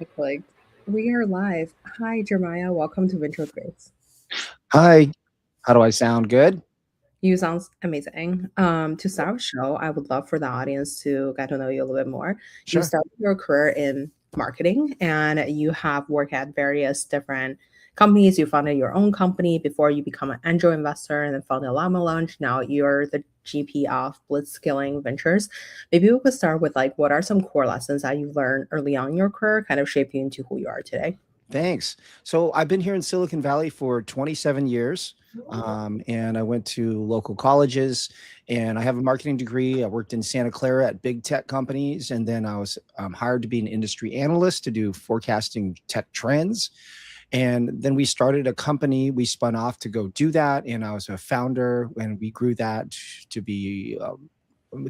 I clicked. We are live. Hi, Jeremiah. Welcome to Venture with Grace. Hi, how do I sound? Good? You sound amazing. To start the show, I would love for the audience to get to know you a little bit more. You Sure. started your career in marketing and you have worked at various different companies. You founded your own company before you become an angel investor and then founded Llama Lounge. Now you're the GP of Blitzscaling Ventures. Maybe we could start with like what are some core lessons that you learned early on in your career, kind of shaped you into who you are today? Thanks. So I've been here in Silicon Valley for 27 years, and I went to local colleges, and I have a marketing degree. I worked in Santa Clara at big tech companies, and then I was hired to be an industry analyst to do forecasting tech trends. And then we started a company. We spun off to go do that, and I was a founder, and we grew that to be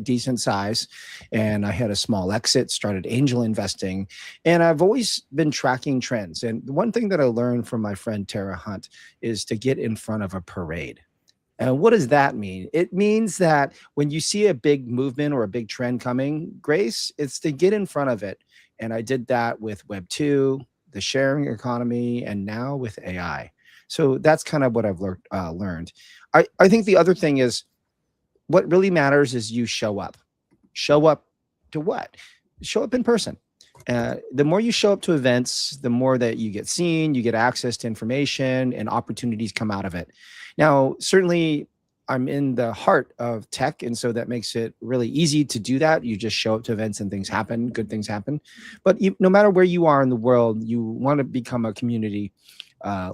decent size, and I had a small exit, started angel investing, and I've always been tracking trends. And the one thing that I learned from my friend Tara Hunt is to get in front of a parade. And what does that mean? It means that when you see a big movement or a big trend coming, Grace, it's to get in front of it. And I did that with Web 2, the sharing economy, and now with AI. So that's kind of what I've learned. I think the other thing is what really matters is you show up. Show up to what? Show up in person. The more you show up to events, the more that you get seen, you get access to information, and opportunities come out of it. Now, certainly, I'm in the heart of tech, and so that makes it really easy to do that. You just show up to events and things happen, good things happen. But no matter where you are in the world, you want to become a community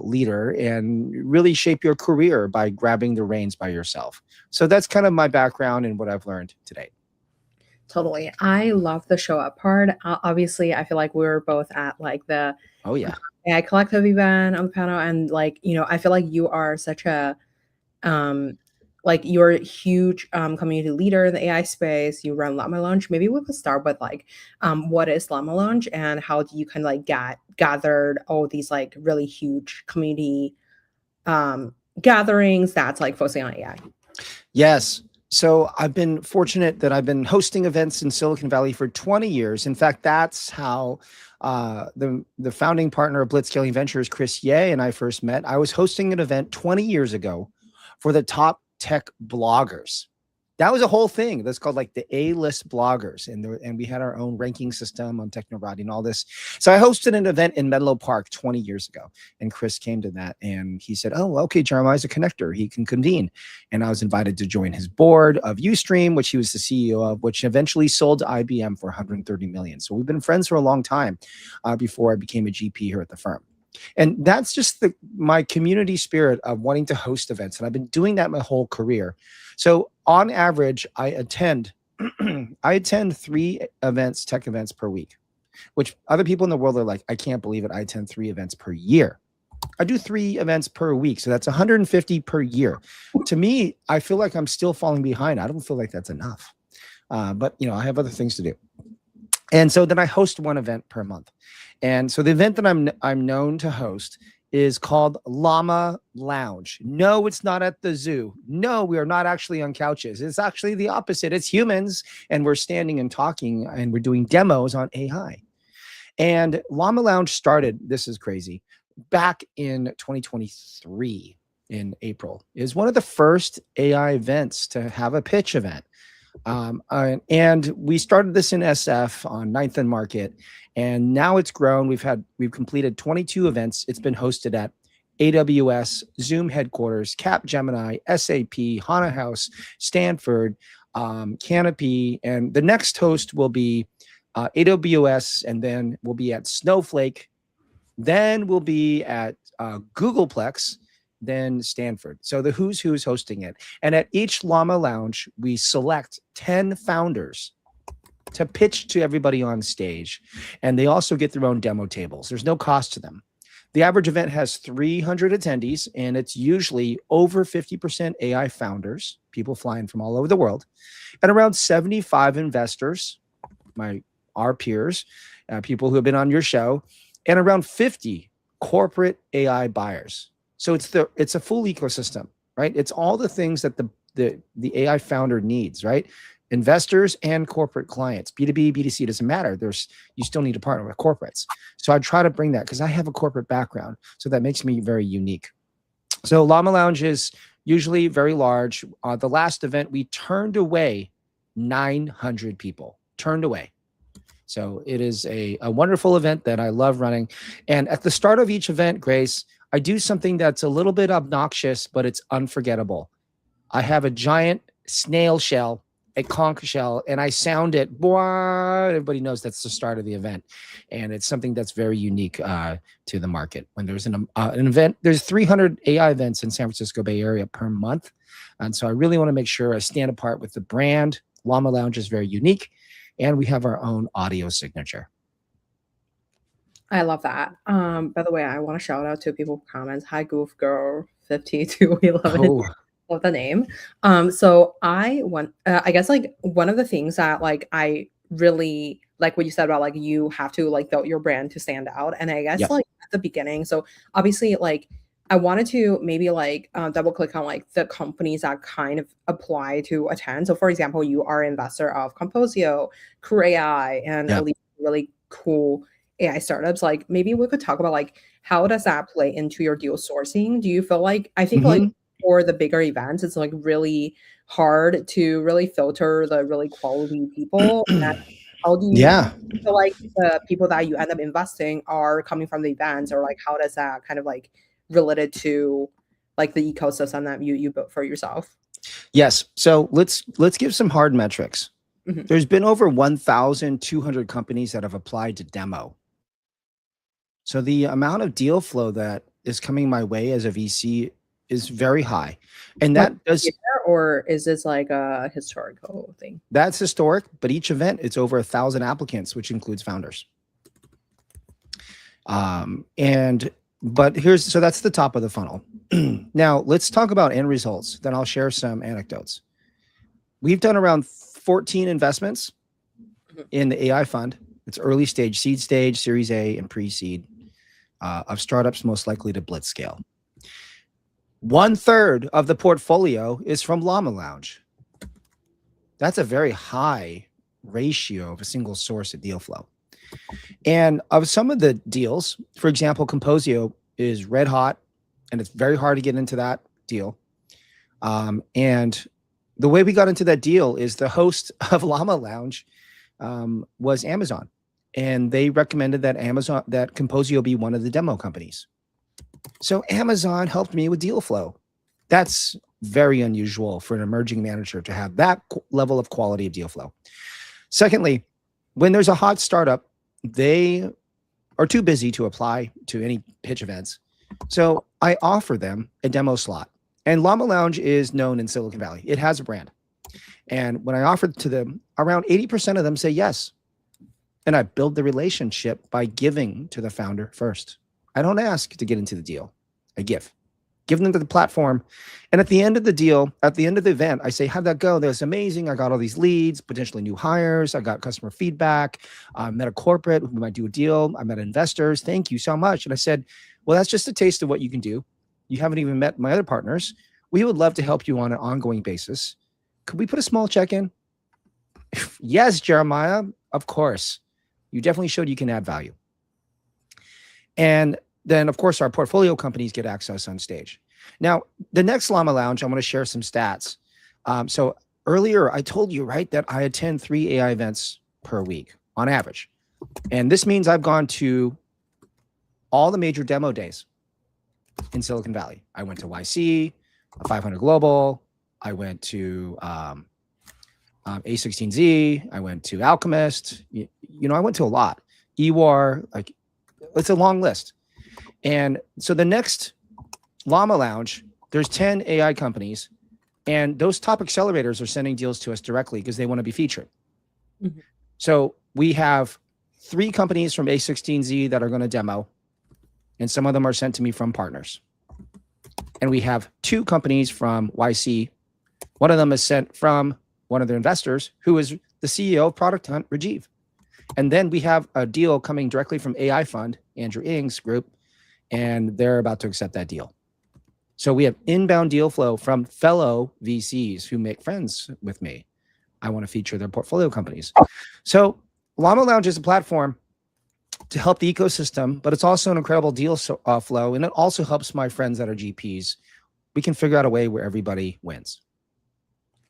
leader and really shape your career by grabbing the reins by yourself. So that's kind of my background and what I've learned today. Totally. I love the show up part. Obviously, I feel like we were both at like the Oh, yeah. AI collective event on the panel, and like I feel like you are such a um you're a huge community leader in the AI space. You run Llama Lounge. Maybe we could start with like what is Llama Lounge and how do you kind of like gathered all these like really huge community gatherings that's like focusing on AI. Yes. So I've been fortunate that I've been hosting events in Silicon Valley for 20 years. In fact, that's how the founding partner of Blitzscaling Ventures, Chris Ye, and I first met. I was hosting an event 20 years ago for the top tech bloggers. That was a whole thing. That's called like the A-list bloggers, and we had our own ranking system on Technorati and all this. So I hosted an event in Menlo Park 20 years ago, and Chris came to that, and he said, "Oh, okay, Jeremiah's a connector; he can convene." And I was invited to join his board of Ustream, which he was the CEO of, which eventually sold to IBM for 130 million. So we've been friends for a long time before I became a GP here at the firm. And that's just my community spirit of wanting to host events. And I've been doing that my whole career. So on average, I attend I attend 3 tech events per week, which other people in the world are like, I can't believe it. I attend 3 events per year. I do 3 events per week. So that's 150 per year. To me, I feel like I'm still falling behind. I don't feel like that's enough. But I have other things to do. And so then I host 1 event per month. And so the event that I'm known to host is called Llama Lounge. No, it's not at the zoo. No, we are not actually on couches. It's actually the opposite. It's humans, and we're standing and talking, and we're doing demos on AI. And Llama Lounge started, this is crazy, back in 2023 in April. It was one of the first AI events to have a pitch event. And we started this in SF on 9th and Market, and now it's grown. We've completed 22 events. It's been hosted at AWS, Zoom headquarters, Capgemini, SAP, HANA House, Stanford, Canopy, and the next host will be AWS, and then we'll be at Snowflake, then we'll be at Googleplex, then Stanford. So the who's hosting it. And at each Llama Lounge, we select 10 founders to pitch to everybody on stage. And they also get their own demo tables. There's no cost to them. The average event has 300 attendees, and it's usually over 50% AI founders, people flying from all over the world, and around 75 investors, our peers, people who have been on your show, and around 50 corporate AI buyers. So it's a full ecosystem, right? It's all the things that the AI founder needs, right? investors and corporate clients. B2B, B2C doesn't matter. You still need to partner with corporates. So I try to bring that because I have a corporate background. So that makes me very unique. So Llama Lounge is usually very large. The last event, we turned away 900 people, turned away. So it is a wonderful event that I love running. And at the start of each event, Grace, I do something that's a little bit obnoxious, but it's unforgettable. I have a giant snail shell, a conch shell, and I sound it. Everybody knows that's the start of the event. And it's something that's very unique to the market. When there's an event, there's 300 AI events in San Francisco Bay Area per month. And so I really want to make sure I stand apart with the brand. Llama Lounge is very unique. And we have our own audio signature. I love that. By the way, I want to shout out to people who comments. Hi, Goof Girl 5211. Oh, Love the name. So I guess like one of the things that like I really like what you said about like you have to like build your brand to stand out. And I guess yep. like at the beginning, so obviously like I wanted to maybe like double click on like the companies that kind of apply to attend. So for example, you are an investor of Composio, Crew AI, and Yep. at least really cool AI startups. Like maybe we could talk about like how does that play into your deal sourcing? Do you feel like I think like for the bigger events, it's like really hard to really filter the really quality people. And how do you feel like the people that you end up investing are coming from the events, or like how does that kind of like related to like the ecosystem that you built for yourself? Yes. So let's give some hard metrics. Mm-hmm. There's been over 1,200 companies that have applied to demo. So the amount of deal flow that is coming my way as a VC is very high. And that does, or is this like a historical thing? That's historic, but each event it's over 1,000 applicants, which includes founders. But so that's the top of the funnel. Now let's talk about end results. Then I'll share some anecdotes. We've done around 14 investments in the AI fund. It's early stage, seed stage, Series A, and pre-seed of startups most likely to blitzscale. 1/3 of the portfolio is from Llama Lounge. That's a very high ratio of a single source of deal flow. And of some of the deals, for example, Composio is red hot, and it's very hard to get into that deal. And the way we got into that deal is the host of Llama Lounge was Amazon, and they recommended that Composio be one of the demo companies. So Amazon helped me with deal flow. That's very unusual for an emerging manager to have that level of quality of deal flow. Secondly, when there's a hot startup, they are too busy to apply to any pitch events. So I offer them a demo slot. And Llama Lounge is known in Silicon Valley. It has a brand. And when I offered to them, around 80% of them say yes. And I build the relationship by giving to the founder first. I don't ask to get into the deal. I give them to the platform. And at the end of the deal, at the end of the event, I say, how'd that go? That was amazing. I got all these leads, potentially new hires. I got customer feedback. I met a corporate who might do a deal. I met investors. Thank you so much. And I said, well, that's just a taste of what you can do. You haven't even met my other partners. We would love to help you on an ongoing basis. Could we put a small check in? Yes, Jeremiah, of course. You definitely showed you can add value. And then, of course, our portfolio companies get access on stage. Now, the next Llama Lounge, I'm going to share some stats. So earlier, I told you, right, that I attend 3 AI events per week on average. And this means I've gone to all the major demo days in Silicon Valley. I went to YC, 500 Global. I went to A16Z. I went to Alchemist. I went to a lot. EWAR, like it's a long list. And so the next Llama Lounge, there's 10 AI companies, and those top accelerators are sending deals to us directly because they want to be featured. Mm-hmm. So we have 3 companies from A16Z that are going to demo, and some of them are sent to me from partners. And we have 2 companies from YC. One of them is sent from one of their investors, who is the CEO of Product Hunt, Rajiv. And then we have a deal coming directly from AI Fund, Andrew Ng's group, and they're about to accept that deal. So we have inbound deal flow from fellow VCs who make friends with me. I want to feature their portfolio companies. So Llama Lounge is a platform to help the ecosystem, but it's also an incredible deal flow. And it also helps my friends that are GPs. We can figure out a way where everybody wins.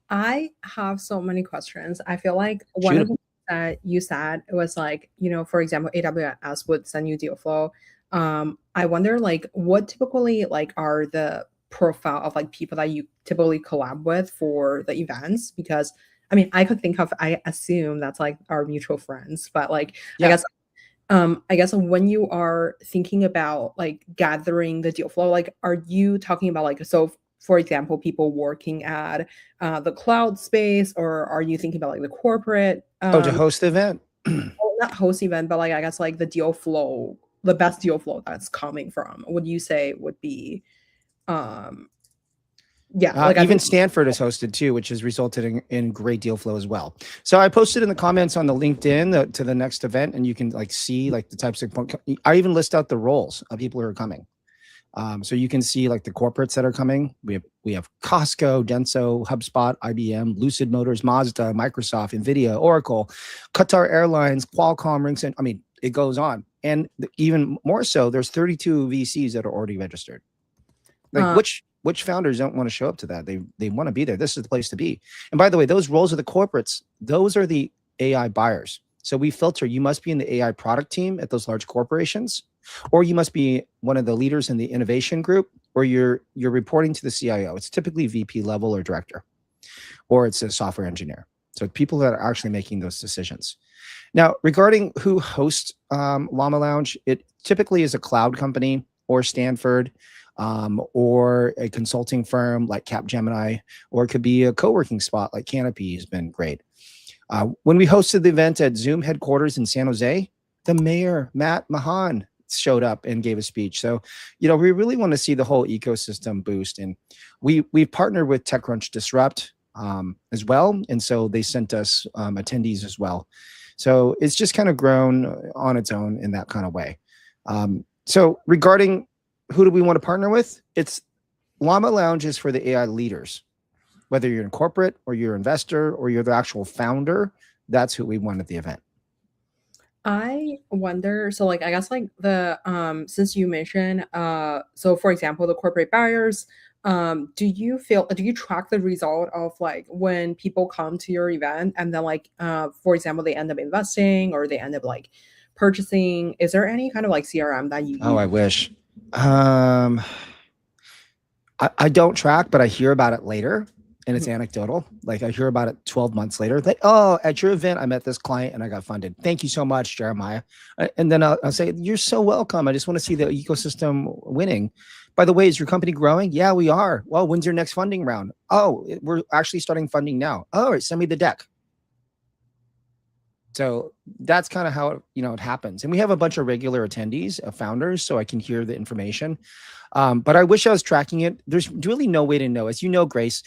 I have so many questions. I feel like one Shoot of 'em. the that you said was like, for example, AWS would send you deal flow. I wonder like what typically like are the profile of like people that you typically collab with for the events? Because I mean, I assume that's like our mutual friends, but like I Yeah. guess I guess when you are thinking about like gathering the deal flow, like are you talking about like so for example, people working at the cloud space, or are you thinking about like the corporate Oh, to host the event. well, not host event, but like I guess like the deal flow, the best deal flow that's coming from? Would you say would be um yeah, like I Even think Stanford is hosted too, which has resulted in great deal flow as well. So I posted in the comments on the LinkedIn to the next event, and you can like see like the types of. I even list out the roles of people who are coming. So you can see like the corporates that are coming. We have Costco, Denso, HubSpot, IBM, Lucid Motors, Mazda, Microsoft, Nvidia, Oracle, Qatar Airlines, Qualcomm, RingCentral. I mean, it goes on, and even more so, there's 32 VCs that are already registered. Like uh, which founders don't want to show up to that? They want to be there. This is the place to be. And by the way, those roles are the corporates. Those are the AI buyers. So we filter. You must be in the AI product team at those large corporations, or you must be one of the leaders in the innovation group, or you're reporting to the CIO. It's typically VP level or director, or it's a software engineer. So people that are actually making those decisions. Now, regarding who hosts Llama Lounge, it typically is a cloud company or Stanford, or a consulting firm like Capgemini, or it could be a co-working spot like Canopy has been great. When we hosted the event at Zoom headquarters in San Jose, the mayor, Matt Mahan, showed up and gave a speech. So, we really want to see the whole ecosystem boost. And we've partnered with TechCrunch Disrupt as well. And so they sent us attendees as well. So it's just kind of grown on its own in that kind of way. So regarding who do we want to partner with? It's Llama Lounge is for the AI leaders. Whether you're in corporate or you're an investor or you're the actual founder, that's who we want at the event. I wonder, so like I guess like the since you mentioned so for example the corporate buyers, do you track the result of like when people come to your event and then like for example they end up investing or they end up like purchasing? Is there any kind of like CRM that you Oh, use? I wish. I don't track, but I hear about it later, and it's anecdotal. Like I hear about it 12 months later. Like, oh, at your event, I met this client and I got funded. Thank you so much, Jeremiah. And then I'll say, you're so welcome. I just want to see the ecosystem winning. By the way, is your company growing? Yeah, we are. Well, when's your next funding round? Oh, we're actually starting funding now. All right, send me the deck. So that's kind of how it happens. And we have a bunch of regular attendees, founders, so I can hear the information. But I wish I was tracking it. There's really no way to know. As you know, Grace,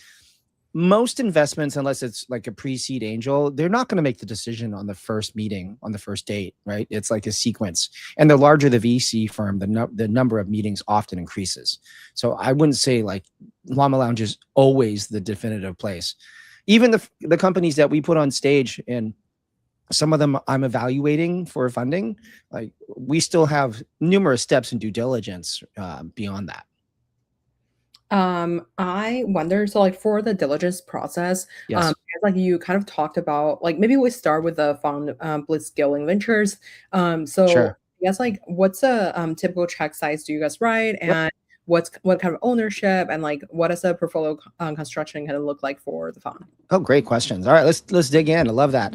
most investments, unless it's like a pre-seed angel, they're not going to make the decision on the first meeting, on the first date, right? It's like a sequence. And the larger the VC firm, the number of meetings often increases. So I wouldn't say like Llama Lounge is always the definitive place. Even the companies that we put on stage, and some of them I'm evaluating for funding, like we still have numerous steps in due diligence beyond that. I wonder, so like for the diligence process, Yes. like you kind of talked about, like maybe we start with the fund, Blitzscaling Ventures. So Sure. I guess like what's a typical check size do you guys write, Yep. and what kind of ownership, and like what does a portfolio construction kind of look like for the fund? Oh, great questions. All right, let's dig in. I love that.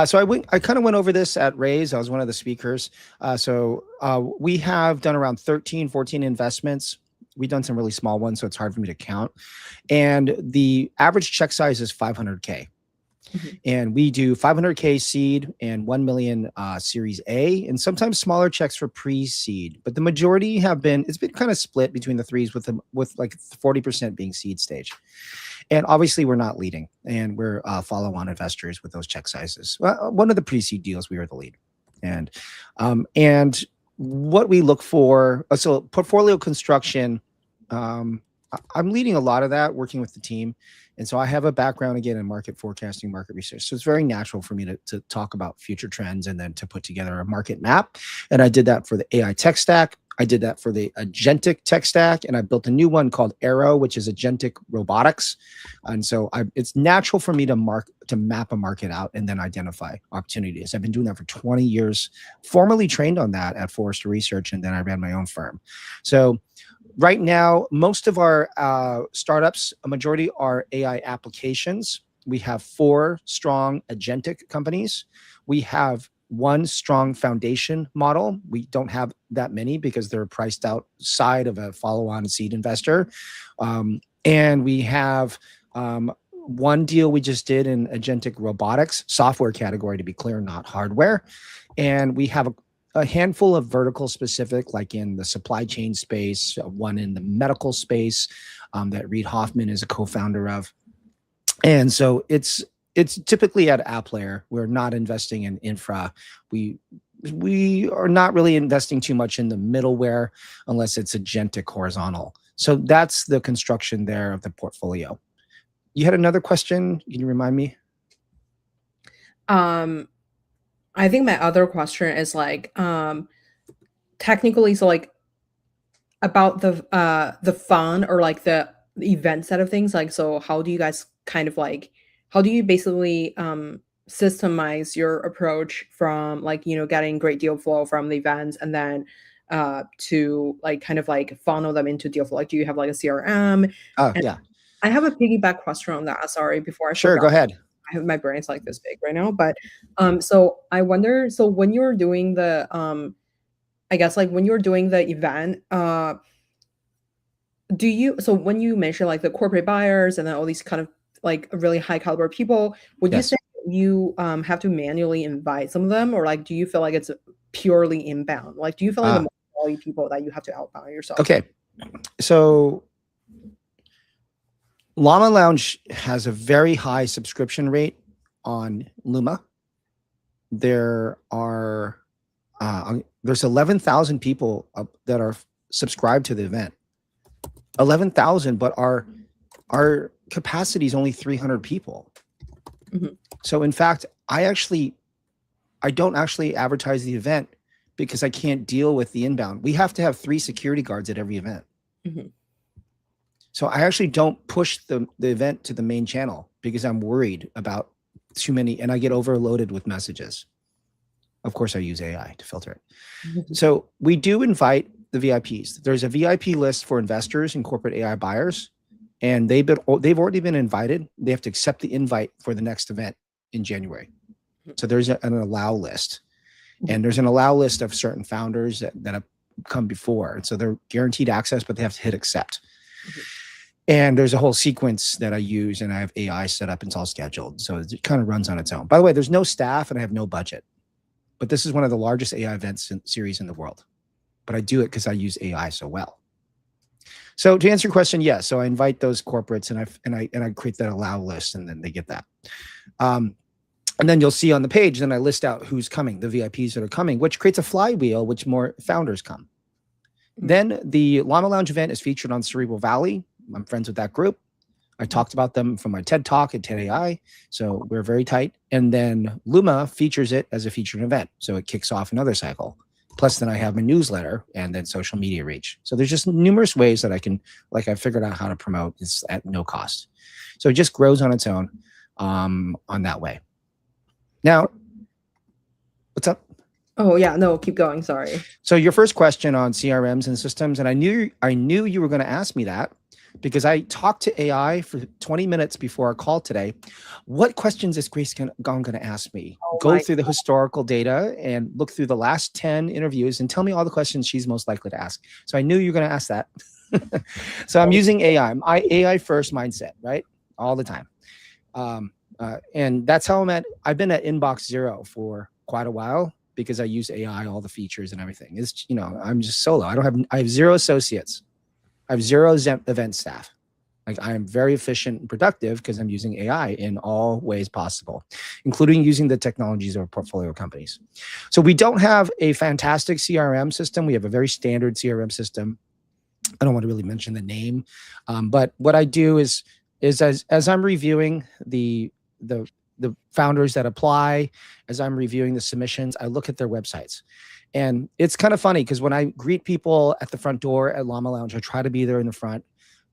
So I kind of went over this at Raise. I was one of the speakers. We have done around 13, 14 investments. We've done some really small ones, so it's hard for me to count. And the average check size is 500K. And we do 500K seed and 1 million Series A, and sometimes smaller checks for pre-seed. But the majority it's been kind of split between the threes, with like 40% being seed stage. And obviously, we're not leading, and we're follow-on investors with those check sizes. One of the pre-seed deals, we were the lead, and what we look for. So portfolio construction. I'm leading a lot of that, working with the team. And so I have a background again in market forecasting, market research. So it's very natural for me to talk about future trends and then to put together a market map. And I did that for the AI tech stack. I did that for the agentic tech stack. And I built a new one called Arrow, which is agentic robotics. And so it's natural for me to map a market out and then identify opportunities. I've been doing that for 20 years, formally trained on that at Forrester Research. And then I ran my own firm. So right now, most of our startups, a majority are AI applications. We have 4 strong agentic companies. We have 1 strong foundation model. We don't have that many because they're priced outside of a follow-on seed investor. And we have 1 deal we just did in agentic robotics, software category to be clear, not hardware. And we have a handful of vertical specific, like in the supply chain space, 1 in the medical space that Reid Hoffman is a co-founder of. And so it's typically at app layer. We're not investing in infra. We are not really investing too much in the middleware unless it's agentic horizontal. So that's the construction there of the portfolio. You had another question? Can you remind me? I think my other question is like technically, so like about the fun or like the event side of things. Like, so how do you guys kind of like, how do you basically systemize your approach from like, getting great deal flow from the events and then to like kind of like funnel them into deal flow? Like, do you have like a CRM? Oh, And yeah. I have a piggyback question on that. Sorry, before I Sure, forgot. go ahead. I have my brain's like this big right now, but so I wonder, so when you're doing the I guess like when you're doing the event, so when you mention like the corporate buyers and then all these kind of like really high caliber people, would you Yes. say you have to manually invite some of them, or like do you feel like it's purely inbound? Like, do you feel like the more quality people that you have to outbound yourself? Okay, so Llama Lounge has a very high subscription rate on Llama. There are there's 11,000 people that are subscribed to the event. 11,000, but our capacity is only 300 people. Mm-hmm. So in fact, I don't actually advertise the event because I can't deal with the inbound. We have to have 3 security guards at every event. Mm-hmm. So I actually don't push the event to the main channel because I'm worried about too many, and I get overloaded with messages. Of course, I use AI to filter it. Mm-hmm. So we do invite the VIPs. There's a VIP list for investors and corporate AI buyers, and they've already been invited. They have to accept the invite for the next event in January. So there's an allow list, and there's an allow list of certain founders that have come before. And so they're guaranteed access, but they have to hit accept. Mm-hmm. And there's a whole sequence that I use, and I have AI set up and it's all scheduled. So it kind of runs on its own. By the way, there's no staff and I have no budget, but this is one of the largest AI events series in the world. But I do it because I use AI so well. So to answer your question, yes. So I invite those corporates and I create that allow list, and then they get that. And then you'll see on the page, then I list out who's coming, the VIPs that are coming, which creates a flywheel, which more founders come. Mm-hmm. Then the Llama Lounge event is featured on Cerebral Valley. I'm friends with that group. I talked about them from my TED Talk at TED AI. So we're very tight. And then Llama features it as a featured event. So it kicks off another cycle. Plus then I have my newsletter and then social media reach. So there's just numerous ways that I can, like I figured out how to promote this at no cost. So it just grows on its own on that way. Now, what's up? Oh yeah, no, keep going. Sorry. So your first question on CRMs and systems, and I knew you were going to ask me that because I talked to AI for 20 minutes before our call today. What questions is Grace going to ask me? Go through the historical data and look through the last 10 interviews and tell me all the questions she's most likely to ask. So I knew you were going to ask that. So I'm using AI. My AI first mindset, right? All the time. And that's how I've been at inbox 0 for quite a while because I use AI, all the features and everything. It's, I'm just solo. I have 0 associates. I have 0 event staff. Like I am very efficient and productive because I'm using AI in all ways possible, including using the technologies of our portfolio companies. So we don't have a fantastic CRM system. We have a very standard CRM system. I don't want to really mention the name, but what I do is as I'm reviewing the founders that apply, as I'm reviewing the submissions, I look at their websites. And it's kind of funny because when I greet people at the front door at Llama Lounge, I try to be there in the front.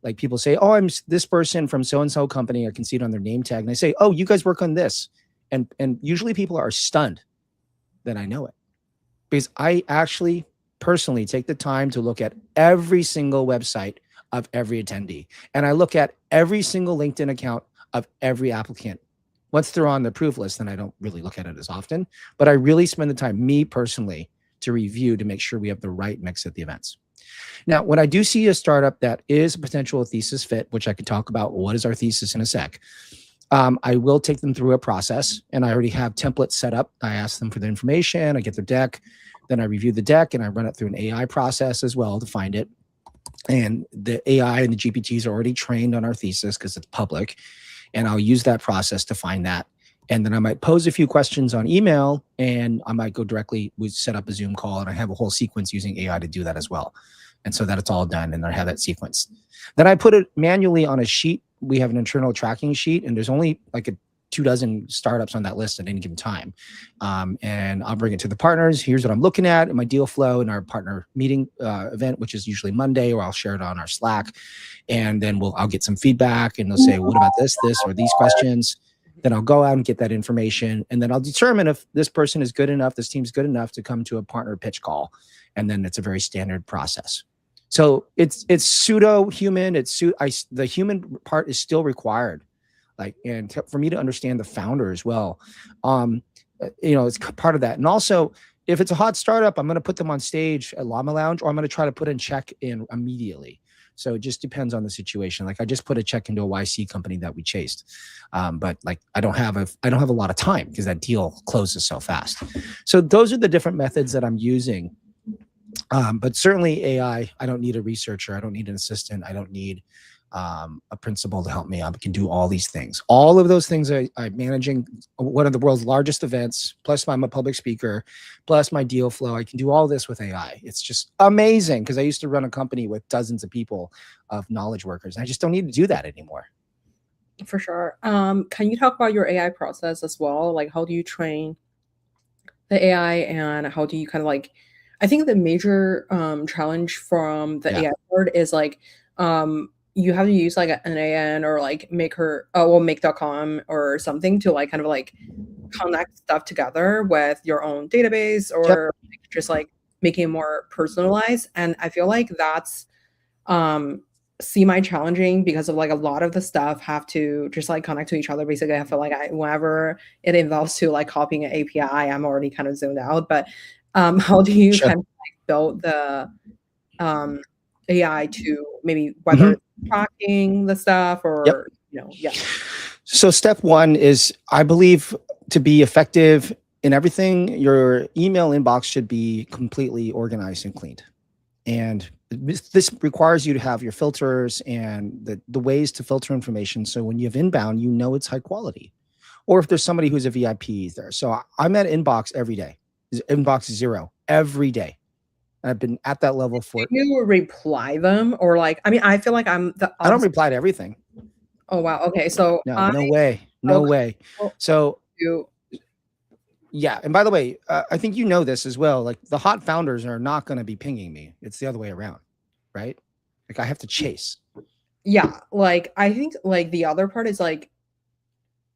Like people say, oh, I'm this person from so-and-so company. I can see it on their name tag. And I say, oh, you guys work on this. And usually people are stunned that I know it, because I actually personally take the time to look at every single website of every attendee. And I look at every single LinkedIn account of every applicant. Once they're on the approved list, then I don't really look at it as often, but I really spend the time, me personally, to review to make sure we have the right mix at the events. Now, when I do see a startup that is a potential thesis fit, which I could talk about, what is our thesis in a sec, I will take them through a process, and I already have templates set up. I ask them for the information, I get their deck, then I review the deck, and I run it through an AI process as well to find it. And the AI and the GPTs are already trained on our thesis because it's public. And I'll use that process to find that. And then I might pose a few questions on email, and I might go directly, we set up a Zoom call, and I have a whole sequence using AI to do that as well. And so that it's all done, and I have that sequence. Then I put it manually on a sheet. We have an internal tracking sheet, and there's only like 24 startups on that list at any given time. And I'll bring it to the partners. Here's what I'm looking at in my deal flow in our partner meeting event, which is usually Monday, or I'll share it on our Slack. And then I'll get some feedback, and they'll say, what about this, or these questions? Then I'll go out and get that information. And then I'll determine if this person is good enough, this team's good enough to come to a partner pitch call. And then it's a very standard process. So it's pseudo human. The human part is still required. And for me to understand the founder as well, it's part of that. And also, if it's a hot startup, I'm going to put them on stage at Llama Lounge, or I'm going to try to put in check in immediately. So it just depends on the situation. Like I just put a check into a YC company that we chased, but like I don't have a lot of time because that deal closes so fast. So those are the different methods that I'm using. But certainly AI, I don't need a researcher. I don't need an assistant. I don't need a principal to help me. I can do all these things. All of those things I'm managing one of the world's largest events, plus I'm a public speaker, plus my deal flow. I can do all this with AI. It's just amazing because I used to run a company with dozens of people of knowledge workers. I just don't need to do that anymore. For sure. Can you talk about your AI process as well? Like how do you train the AI, and how do you kind of like, I think the major challenge from the AI part is like, you have to use like an AN or like make.com or something to like kind of like connect stuff together with your own database, or just like making it more personalized. And I feel like that's semi-challenging because of like a lot of the stuff have to just like connect to each other. Basically, I feel like whenever it involves to like copying an API, I'm already kind of zoned out. But how do you kind of like build the AI to maybe whether it's tracking the stuff or So step one is, I believe, to be effective in everything, your email inbox should be completely organized and cleaned. And this requires you to have your filters and the ways to filter information. So when you have inbound, you know it's high quality. Or if there's somebody who's a VIP there. So I'm at inbox every day. Inbox 0 every day. I've been at that level for. Do you reply them, or like? I mean, I feel like I'm the. I don't reply to everything. Oh wow. Okay, so no way. So yeah, and by the way, I think you know this as well. Like the hot founders are not going to be pinging me. It's the other way around, right? Like I have to chase. Yeah, like I think like the other part is like,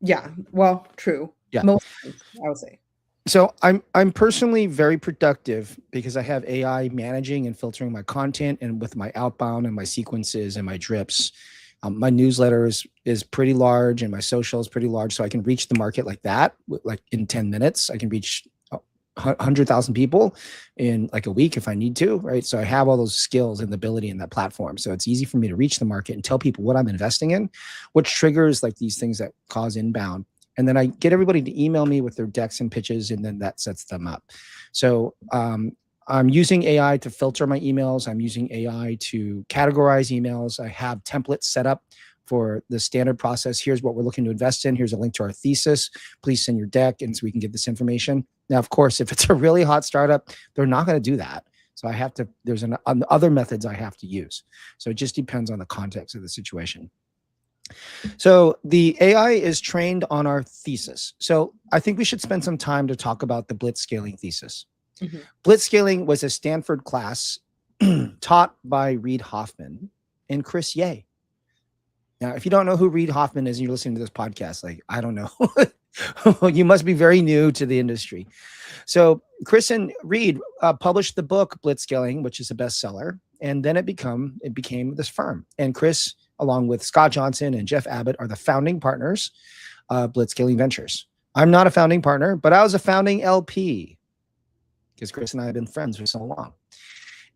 yeah. Well, true. Yeah, most I would say. So I'm personally very productive because I have AI managing and filtering my content, and with my outbound and my sequences and my drips. My newsletter is pretty large, and my social is pretty large, so I can reach the market like that. Like in 10 minutes, I can reach 100,000 people in like a week if I need to, right? So I have all those skills and the ability in that platform. So it's easy for me to reach the market and tell people what I'm investing in, which triggers like these things that cause inbound. And then I get everybody to email me with their decks and pitches, and then that sets them up. So I'm using AI to filter my emails. I'm using AI to categorize emails. I have templates set up for the standard process. Here's what we're looking to invest in. Here's a link to our thesis. Please send your deck, and so we can get this information. Now, of course, if it's a really hot startup, they're not going to do that. So I have to, there's other methods I have to use. So it just depends on the context of the situation. So the AI is trained on our thesis. So I think we should spend some time to talk about the blitzscaling thesis. Mhm. Blitzscaling was a Stanford class taught by Reid Hoffman and Chris Ye. Now, if you don't know who Reid Hoffman is and you're listening to this podcast, like, I don't know, you must be very new to the industry. So Chris and Reid published the book Blitzscaling, which is a bestseller, and then it became this firm. And Chris, along with Scott Johnson and Jeff Abbott, are the founding partners of Blitzscaling Ventures. I'm not a founding partner, but I was a founding LP because Chris and I have been friends for so long.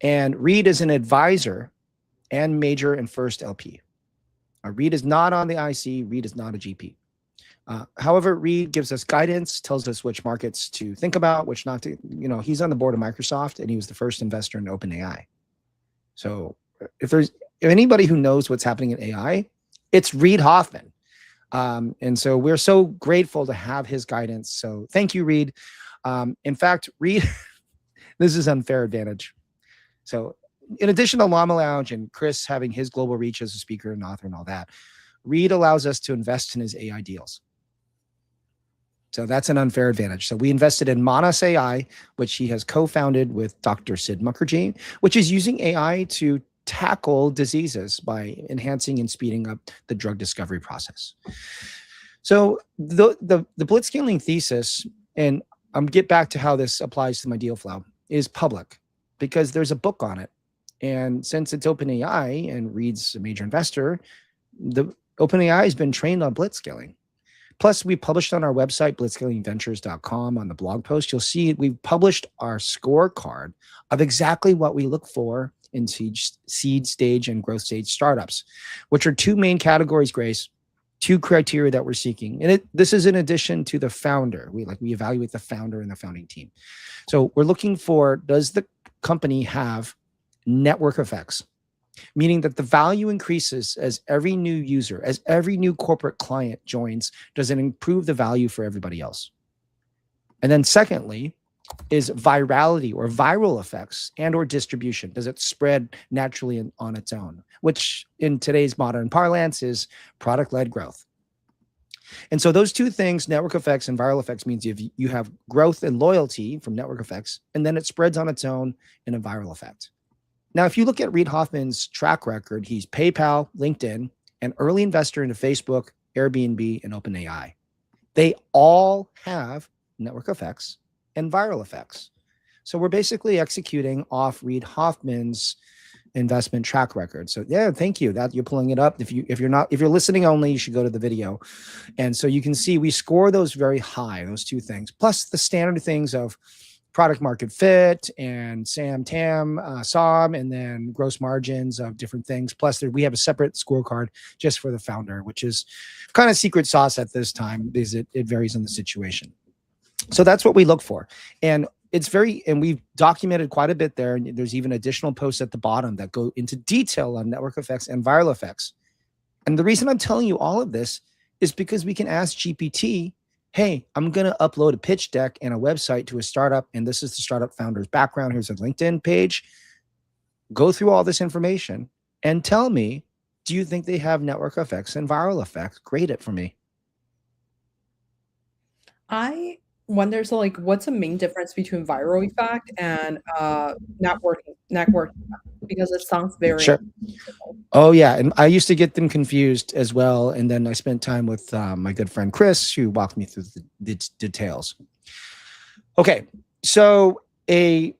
And Reid is an advisor and major and first LP. Reid is not on the IC. Reid is not a GP. However, Reid gives us guidance, tells us which markets to think about, which not to. He's on the board of Microsoft, and he was the first investor in OpenAI. So if anybody who knows what's happening in AI, it's Reid Hoffman. And so we're so grateful to have his guidance. So thank you, Reid. In fact, Reid, this is unfair advantage. So in addition to Llama Lounge and Chris having his global reach as a speaker and author and all that, Reid allows us to invest in his AI deals. So that's an unfair advantage. So we invested in Manas AI, which he has co-founded with Dr. Sid Mukherjee, which is using AI to tackle diseases by enhancing and speeding up the drug discovery process. So the blitzscaling thesis, and I'm get back to how this applies to my deal flow, is public because there's a book on it. And since it's OpenAI and Reid's a major investor, the OpenAI has been trained on blitzscaling. Plus, we published on our website, blitzscalingventures.com, on the blog post. You'll see we've published our scorecard of exactly what we look for in seed stage and growth stage startups, which are two main categories, Grace, two criteria that we're seeking. And this is in addition to the founder. We evaluate the founder and the founding team. So we're looking for, does the company have network effects? Meaning that the value increases as every new user, as every new corporate client joins. Does it improve the value for everybody else? And then secondly, is virality or viral effects and or distribution. Does it spread naturally on its own? Which in today's modern parlance is product-led growth. And so those two things, network effects and viral effects, means you have growth and loyalty from network effects, and then it spreads on its own in a viral effect. Now, if you look at Reid Hoffman's track record, he's PayPal, LinkedIn, an early investor into Facebook, Airbnb, and OpenAI. They all have network effects and viral effects. So we're basically executing off Reid Hoffman's investment track record. So yeah, thank you. That you're pulling it up. If you're listening only, you should go to the video. And so you can see we score those very high, those two things, plus the standard things of product market fit and TAM, SOM, and then gross margins of different things. Plus we have a separate scorecard just for the founder, which is kind of secret sauce at this time because it varies on the situation. So that's what we look for. And we've documented quite a bit there. And there's even additional posts at the bottom that go into detail on network effects and viral effects. And the reason I'm telling you all of this is because we can ask GPT, hey, I'm going to upload a pitch deck and a website to a startup. And this is the startup founder's background. Here's a LinkedIn page. Go through all this information and tell me, do you think they have network effects and viral effects? Grade it for me. I wonder, so like, what's the main difference between viral effect and networking effect? Because it sounds very Sure. Oh yeah, and I used to get them confused as well. And then I spent time with my good friend Chris, who walked me through the details. Okay, so a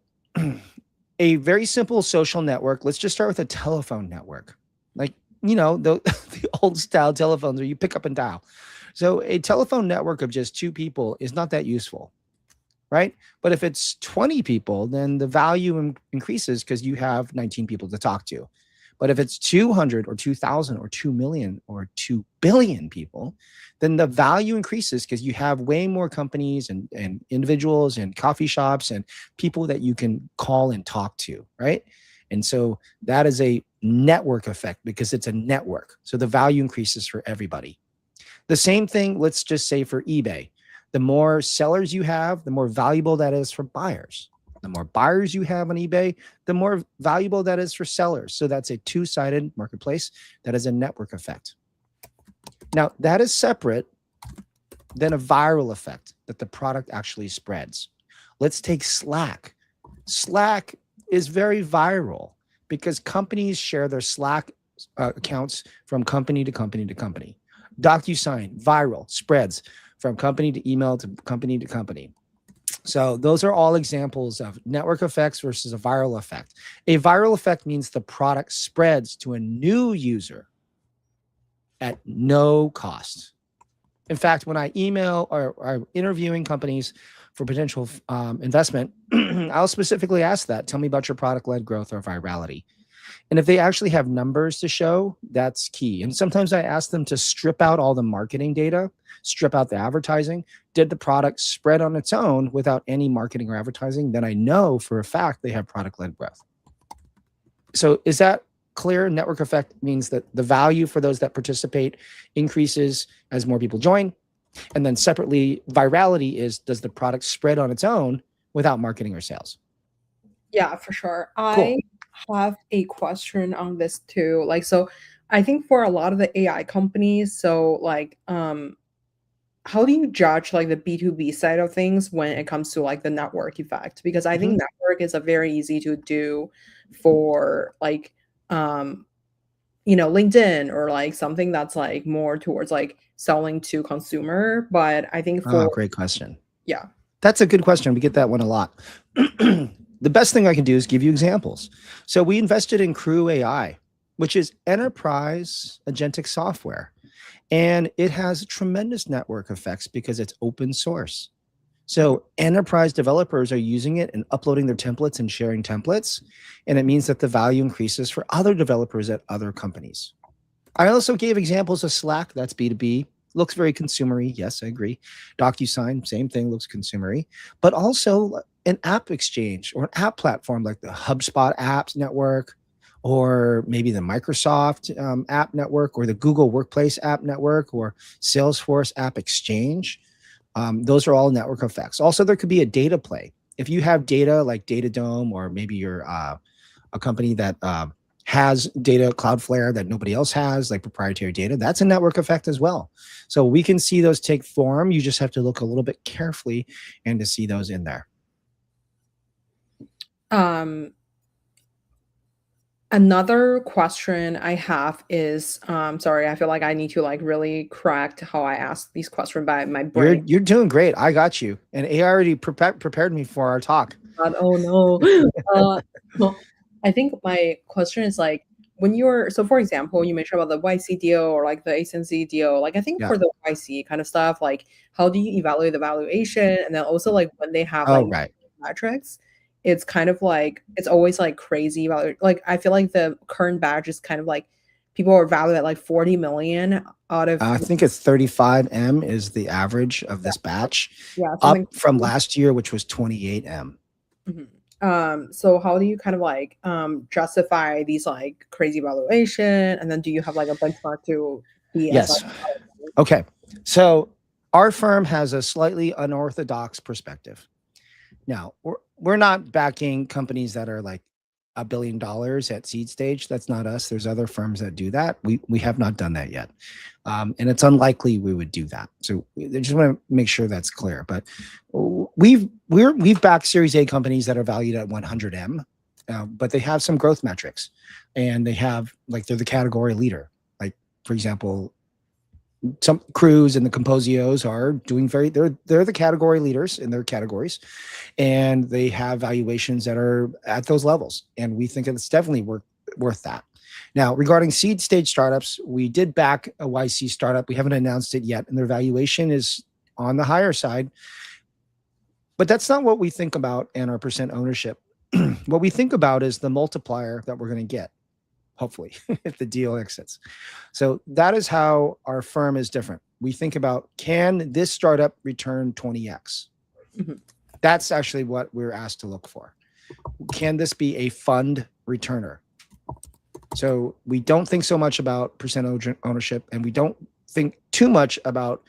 very simple social network. Let's just start with a telephone network, like the old style telephones where you pick up and dial. So a telephone network of just two people is not that useful, right? But if it's 20 people, then the value increases because you have 19 people to talk to. But if it's 200 or 2,000 or 2 million or 2 billion people, then the value increases because you have way more companies and individuals and coffee shops and people that you can call and talk to, right? And so that is a network effect because it's a network. So the value increases for everybody. The same thing, let's just say for eBay. The more sellers you have, the more valuable that is for buyers. The more buyers you have on eBay, the more valuable that is for sellers. So that's a two-sided marketplace. That is a network effect. Now, that is separate than a viral effect that the product actually spreads. Let's take Slack. Slack is very viral because companies share their Slack accounts from company to company to company. DocuSign, viral, spreads from company to email to company to company. So those are all examples of network effects versus a viral effect. A viral effect means the product spreads to a new user at no cost. In fact, when I email or are interviewing companies for potential investment, I'll specifically ask that. Tell me about your product-led growth or virality. And if they actually have numbers to show, that's key. And sometimes I ask them to strip out all the marketing data, strip out the advertising. Did the product spread on its own without any marketing or advertising? Then I know for a fact they have product-led growth. So is that clear? Network effect means that the value for those that participate increases as more people join. And then separately, virality is, does the product spread on its own without marketing or sales? Yeah, for sure. Cool. I have a question on this too. Like, so I think for a lot of the AI companies, so like, how do you judge like the B2B side of things when it comes to like the network effect? Because I think network is a very easy to do for like, LinkedIn or like something that's like more towards like selling to consumer. But I think for, Great question. yeah. That's a good question. We get that one a lot. The best thing I can do is give you examples. So we invested in Crew AI, which is enterprise agentic software. And it has tremendous network effects because it's open source. So enterprise developers are using it and uploading their templates and sharing templates. And it means that the value increases for other developers at other companies. I also gave examples of Slack. That's B2B. Looks very consumery. Yes, I agree. DocuSign, same thing, looks consumery. But also an app exchange or an app platform like the HubSpot apps network, or maybe the Microsoft app network, or the Google Workplace app network, or Salesforce app exchange. Those are all network effects. Also, there could be a data play. If you have data like Datadome, or maybe you're a company that has data, Cloudflare, that nobody else has, like proprietary data, that's a network effect as well. So we can see those take form. You just have to look a little bit carefully and to see those in there. Another question I have is, sorry, I feel like I need to like really correct how I ask these questions by my brain. You're doing great. I got you. And AI already prepared me for our talk. Oh no. Well, I think my question is like, when you're, so for example, you mentioned about the YC deal or like the ACNC deal, like I think Yeah. for the YC kind of stuff, like how do you evaluate the valuation? And then also like when they have Oh, like right. metrics, it's kind of like, it's always like crazy value. Like I feel like the current batch is kind of like people are valued at like 40 million out of, I think it's 35M is the average of this batch, yeah, up something. from last year, which was 28M. So how do you kind of like justify these like crazy valuation? And then do you have like a benchmark to be as Yes. like, Okay. So our firm has a slightly unorthodox perspective. Now, we're not backing companies that are like $1 billion at seed stage. That's not us. There's other firms that do that. We have not done that yet. And it's unlikely we would do that. So I just want to make sure that's clear. But we've backed Series A companies that are valued at 100M, but they have some growth metrics, and they have like, they're the category leader. Like, for example, some Cruise and the Composios are doing they're the category leaders in their categories, and they have valuations that are at those levels. And we think it's definitely worth that. Now, regarding seed stage startups, we did back a YC startup. We haven't announced it yet, and their valuation is on the higher side. But that's not what we think about in our percent ownership. What we think about is the multiplier that we're going to get, hopefully, if the deal exits. So that is how our firm is different. We think about, can this startup return 20x? That's actually what we're asked to look for. Can this be a fund returner? So we don't think so much about percent ownership, and we don't think too much about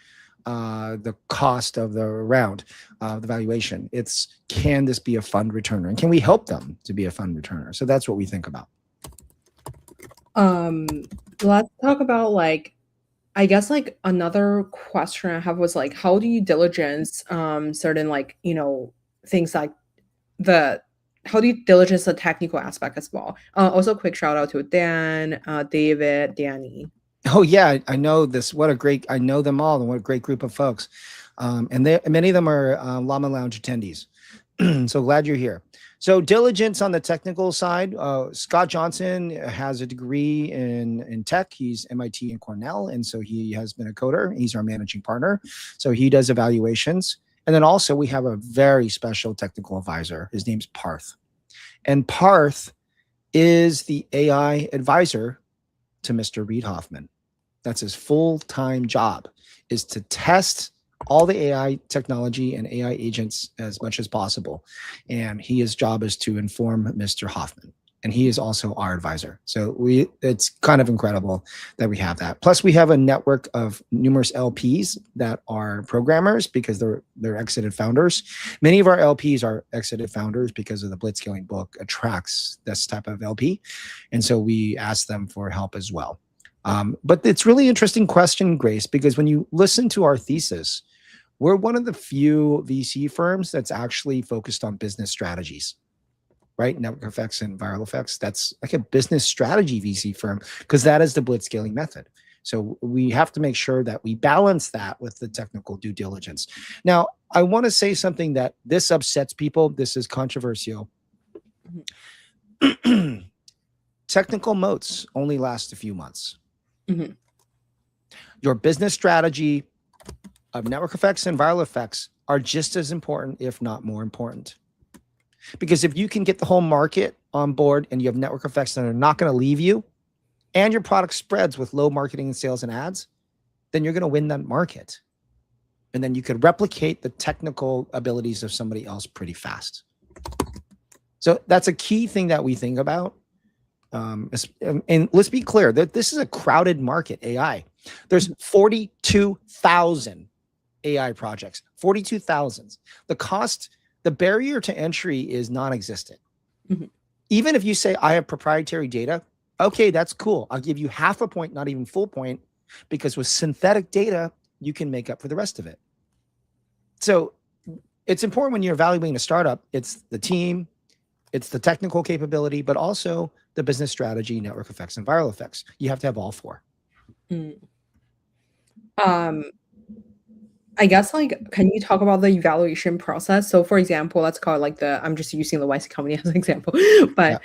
the cost of the round, the valuation. It's, can this be a fund returner, and can we help them to be a fund returner? So that's what we think about. Let's talk about like, I guess like another question I have was like, how do you diligence certain like, things like how do you diligence the technical aspect as well? Also, quick shout out to Dan, David, Danny. Oh yeah, I know this. I know them all, and what a great group of folks. And many of them are Llama Lounge attendees. So glad you're here. So diligence on the technical side. Scott Johnson has a degree in tech. He's MIT and Cornell, and so he has been a coder. He's our managing partner. So he does evaluations. And then also we have a very special technical advisor. His name's Parth. And Parth is the AI advisor to Mr. Reid Hoffman. That's his full-time job, is to test all the AI technology and AI agents as much as possible. And his job is to inform Mr. Hoffman. And he is also our advisor. So it's kind of incredible that we have that. Plus, we have a network of numerous LPs that are programmers because they're exited founders. Many of our LPs are exited founders because of the Blitzscaling book attracts this type of LP. And so we ask them for help as well. But it's really interesting question, Grace, because when you listen to our thesis, we're one of the few VC firms that's actually focused on business strategies, right? Network effects and viral effects. That's like a business strategy VC firm, because that is the blitzscaling method. So we have to make sure that we balance that with the technical due diligence. Now, I want to say something that this upsets people. This is controversial. Technical moats only last a few months. Mm-hmm. Your business strategy of network effects and viral effects are just as important, if not more important. Because if you can get the whole market on board and you have network effects that are not going to leave you, and your product spreads with low marketing and sales and ads, then you're going to win that market. And then you could replicate the technical abilities of somebody else pretty fast. So that's a key thing that we think about. And let's be clear that this is a crowded market, AI. There's 42,000 AI projects, 42,000. The barrier to entry is non-existent. Mm-hmm. Even if you say, I have proprietary data, okay, that's cool. I'll give you half a point, not even full point, because with synthetic data, you can make up for the rest of it. So it's important when you're evaluating a startup, it's the team, it's the technical capability, but also the business strategy, network effects, and viral effects. You have to have all four. Mm. I guess, like, can you talk about the evaluation process? So, for example, let's call it like I'm just using the YC company as an example. But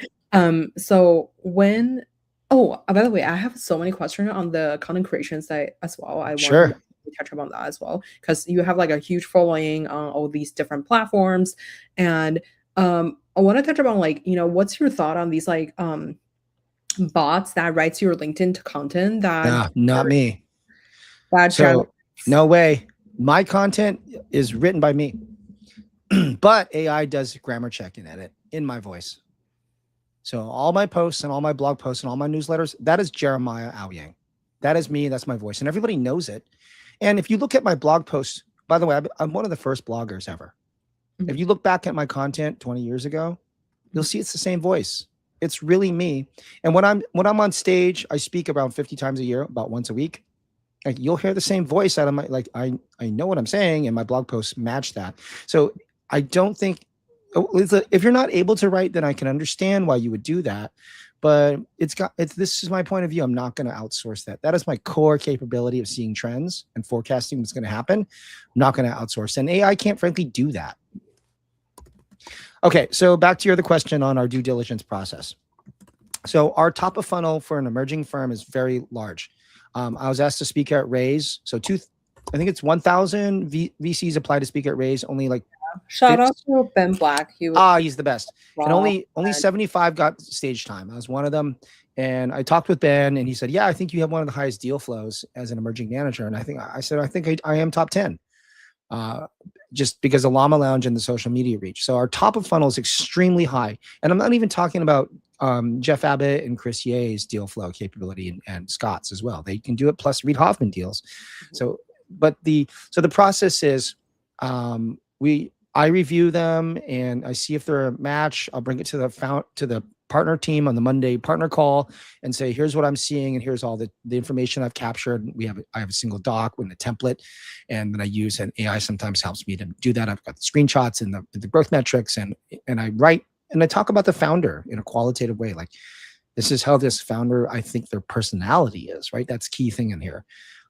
so when, by the way, I have so many questions on the content creation side as well. I want to touch upon that as well, because you have like a huge following on all these different platforms. And I want to touch upon like, what's your thought on these like bots that writes your LinkedIn content that not me. So no way. My content is written by me, but AI does grammar check and edit in my voice. So all my posts and all my blog posts and all my newsletters, that is Jeremiah Owyang. That is me. That's my voice. And everybody knows it. And if you look at my blog posts, by the way, I'm one of the first bloggers ever. Mm-hmm. If you look back at my content 20 years ago, you'll see it's the same voice. It's really me. And when I'm on stage, I speak around 50 times a year, about once a week. Like, you'll hear the same voice out of my, like, I know what I'm saying, and my blog posts match that. So I don't think, if you're not able to write, then I can understand why you would do that. But this is my point of view. I'm not going to outsource that. That is my core capability of seeing trends and forecasting what's going to happen. I'm not going to outsource. And AI can't frankly do that. Okay, so back to your other question on our due diligence process. So our top of funnel for an emerging firm is very large. I was asked to speak at Raise. So I think it's 1,000 VCs applied to speak at Raise. Only like shout out to Ben Black. He's the best. Wow. And only 75 got stage time. I was one of them. And I talked with Ben, and he said, "Yeah, I think you have one of the highest deal flows as an emerging manager." And I think I am top 10. Just because of Llama Lounge and the social media reach. So our top of funnel is extremely high. And I'm not even talking about Jeff Abbott and Chris Ye's deal flow capability and Scott's as well. They can do it plus Reid Hoffman deals. So the process is, I review them and I see if they're a match. I'll bring it to the partner team on the Monday partner call and say, here's what I'm seeing, and here's all the information I've captured. I have a single doc with a template, and then I use an AI sometimes helps me to do that. I've got the screenshots and the growth metrics, and I write and I talk about the founder in a qualitative way. Like, this is how this founder, I think their personality is, right? That's key thing in here.